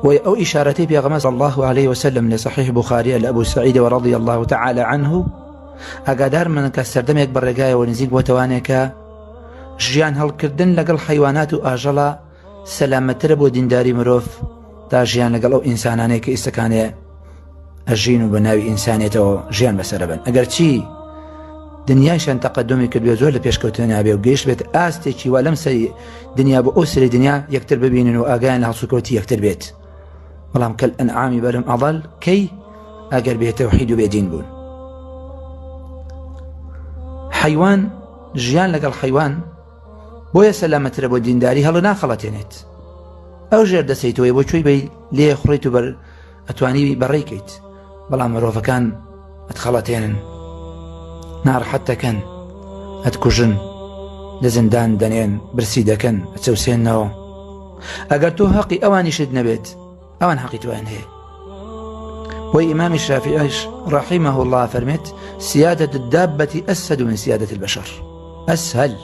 أو إشارتي بيغمز صلى الله عليه وسلم لصحيح بخاري لأبو سعيد ورضي الله تعالى عنه أقادار من كالسردم يكبر رقايا ونزيق وتوانيك ژیان هەڵکردن لەگەڵ حیوانات و ئاژەڵە سەلامەترە بۆ دینداری مرۆڤ تا ژیان لەگەڵ ئەو ئینسانانەیە کە ئیسەکانەیە ئەژین و بە ناوی ئینسانێتەوە ژیان بەسەرە بن. ئەگەر چی دنیاشان تەقەدومی کردوێ زۆر لە پێشکەوتن نابێ و گەیشت بێت ئاستێکی وا لەم سەری دنیا بۆ ئەو سەری دنیا یەکتر ببینن و ئاگایان لە هەڵسوکەوتی یەکتر بێت. بەڵام کەل ئەنعامی بەرم ئەضەل کەی ئەگەر بێت تەوحید و بێدین بوون. حیوان ژیان لەگەڵ حیوان بۆیە سەلامەترە بۆ دینداری هەڵە ناخەڵەتێنێت. ئەو ژێر دەسەیتەوەی بۆ کوێی بەی لێ خوڕیت و بەر ئەتوانی بەڕێکیت، بەڵام مرۆڤەکان ئەتخەڵەتێنن، ناڕەحەت دەکەن، ئەتکوژن، لە زیندان دەنێن، برسی دەکەن، ئەچەوسێننەوە. ئەگەر تۆ هەقی ئەوانیشت نەبێت ئەوان حەقی توان هەیە. وی ئیمامی شافعیش رحمه الله فەرمێت سیادة الدابة أسهل من سیادة البشر. ئەسهل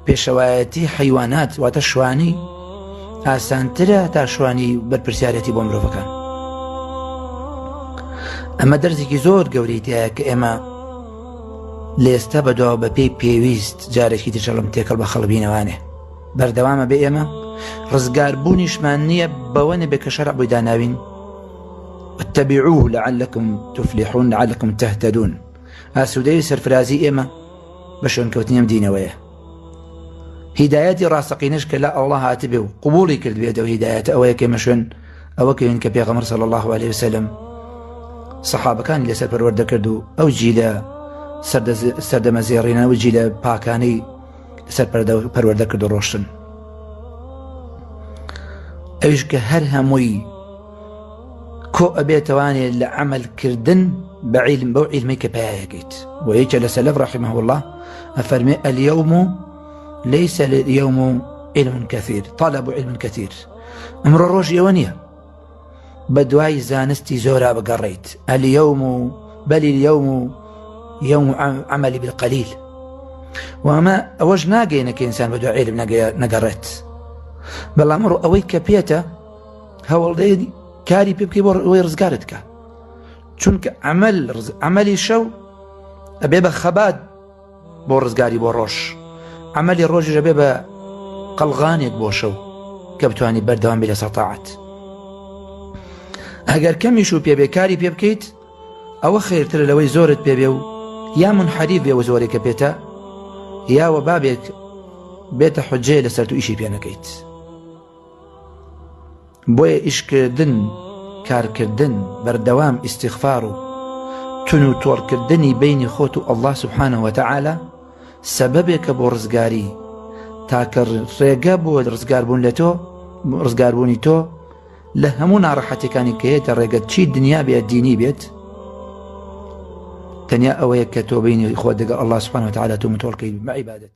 پێشەوایەتی حیوانات واتە شوانی ئاسانترە تا شوانی بەرپرسیارەتی بۆ مرۆڤەکان. ئەمە دەرزێکی زۆر گەورەی تایە کە ئێمە لە ئێستا بەدواوە بە پێی پێویست جارێکی ترشەڵم تێکەڵ بە خەڵبینەوانێ بەردەوامە بێ ئێمە ڕزگاربوونیشمان نییە بەوە نەبێ کە شەرع بۆی داناوین اتبعوه لعلكم تفلحون لعلكم تهتدون. ئاسوودەی سەرفرازی ئێمە بە شوێنکەوتنی ئەم دینەوەیە. هیدایەتی ڕاستەقینەش کە لە ئەڵڵا هاتبێ و قبوڵی کرد بێتەوە هیدایەتە ئەوەیە کە ئێمە شوێن ئەوە کەوین کە پێغەمبەر صلی الله عليه وسلم سەحابەکانی لەسەر پەروەردە کرد و ئەو جیلە سەردەمەزێڕینە و جیلە پاکانەی لەسەر پەروەردە کرد و ڕۆشتن. ئەویش کە هەر هەمووی کۆ ئەبێتەوانێت لە عەمەلکردن بە عیلم بەو عیلمەی کە پەیایەکەیت. و یەکێ لە سەلەف رحمه الله ئەفەرمێ اليوم ليس اليوم علم كثير طلب علم كثير. ئەمڕۆ ڕۆژ ئەوە نییە بە دوای زانستی زۆرا بگەڕێیت. اليوم بل اليوم يوم عمل بالقليل. وما ئەوەش ناگەینە کە ئینسان بە دوای عیلم نەگەڕێت، بەڵام ئەمڕۆ ئەوەی کە پێتە هەوڵدەی کاری پێ بکەی بۆ ئەوەی ڕزگارت کە، چونکە عملی شەو ئەبێ بە خەبات بۆ ڕزگاری بۆ ڕۆژ، عملی ڕۆژیش ئەبێ بە قەڵغانێک بۆ شەو کە بتوانی بەردەوام بێ لەسەر تاعەت. ئەگەر کەمیش و پێبێ کاری پێ بکەیت ئەوە خێرترە لەوەی زۆرت پێبێ و یا منحەریف بێ و زۆرێکە پێتە یاوە بابێک بێتە حوجەیە لەسەر تو ئیشی پێ نەکەیت. بۆیە ئیشکردن، کارکردن، بەردەوام ئیستیغفار و تون و تۆڕکردنی بینی خۆت و ئەڵڵا سوبحانەه وتەعالە سەبەبێکە بۆ ڕزگاری، تاکە ڕێگە بۆ ڕزگاربوون لە تۆ، ڕزگاربوونی تۆ لە هەموو ناڕەحەتەکانی کە هەیەتە ڕێگەت چی دنیا بێت دینی بێت تەنیا ئەوەیە کە تۆ بینی خۆت لەگەڵ ئەڵڵا سوبحانەه وتەعالە تۆ متۆڵ بکەیت بە عیبادەت.